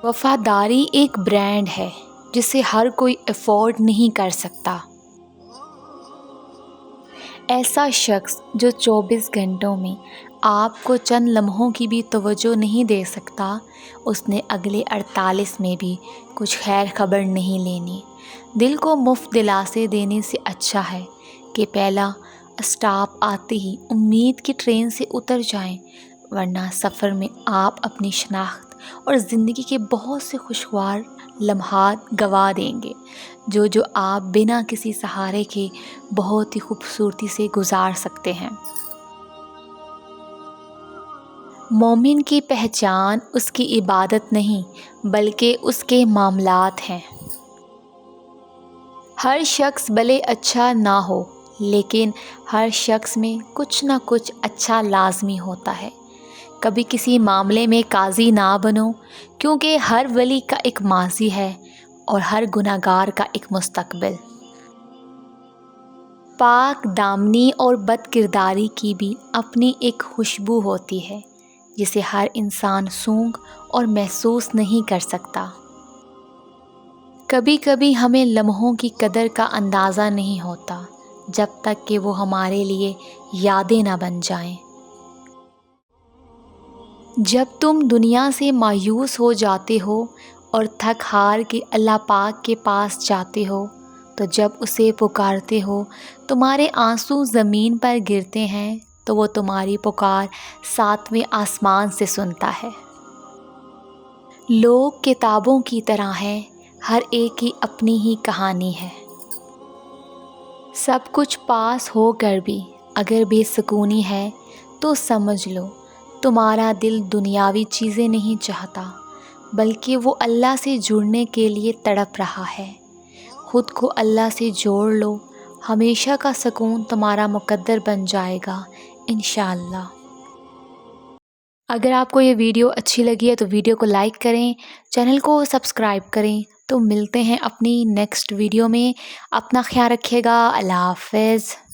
وفاداری ایک برانڈ ہے جسے ہر کوئی افورڈ نہیں کر سکتا۔ ایسا شخص جو 24 گھنٹوں میں آپ کو چند لمحوں کی بھی توجہ نہیں دے سکتا، اس نے اگلے 48 میں بھی کچھ خیر خبر نہیں لینی۔ دل کو مفت دلاسے دینے سے اچھا ہے کہ پہلا اسٹاپ آتے ہی امید کی ٹرین سے اتر جائیں، ورنہ سفر میں آپ اپنی شناخت اور زندگی کے بہت سے خوشگوار لمحات گنوا دیں گے، جو آپ بنا کسی سہارے کے بہت ہی خوبصورتی سے گزار سکتے ہیں۔ مومن کی پہچان اس کی عبادت نہیں بلکہ اس کے معاملات ہیں۔ ہر شخص بھلے اچھا نہ ہو، لیکن ہر شخص میں کچھ نہ کچھ اچھا لازمی ہوتا ہے۔ کبھی کسی معاملے میں قاضی نہ بنو، کیونکہ ہر ولی کا ایک ماضی ہے اور ہر گنہگار کا ایک مستقبل۔ پاک دامنی اور بد کرداری کی بھی اپنی ایک خوشبو ہوتی ہے جسے ہر انسان سونگھ اور محسوس نہیں کر سکتا۔ کبھی کبھی ہمیں لمحوں کی قدر کا اندازہ نہیں ہوتا جب تک کہ وہ ہمارے لیے یادیں نہ بن جائیں۔ جب تم دنیا سے مایوس ہو جاتے ہو اور تھک ہار کے اللہ پاک کے پاس جاتے ہو، تو جب اسے پکارتے ہو تمہارے آنسو زمین پر گرتے ہیں تو وہ تمہاری پکار 7ویں آسمان سے سنتا ہے۔ لوگ کتابوں کی طرح ہیں، ہر ایک کی اپنی ہی کہانی ہے۔ سب کچھ پاس ہو کر بھی اگر بے سکونی ہے تو سمجھ لو تمہارا دل دنیاوی چیزیں نہیں چاہتا، بلکہ وہ اللہ سے جڑنے کے لیے تڑپ رہا ہے۔ خود کو اللہ سے جوڑ لو، ہمیشہ کا سکون تمہارا مقدر بن جائے گا انشاءاللہ۔ اگر آپ کو یہ ویڈیو اچھی لگی ہے تو ویڈیو کو لائک کریں، چینل کو سبسکرائب کریں۔ تو ملتے ہیں اپنی نیکسٹ ویڈیو میں۔ اپنا خیال رکھیے گا۔ اللہ حافظ۔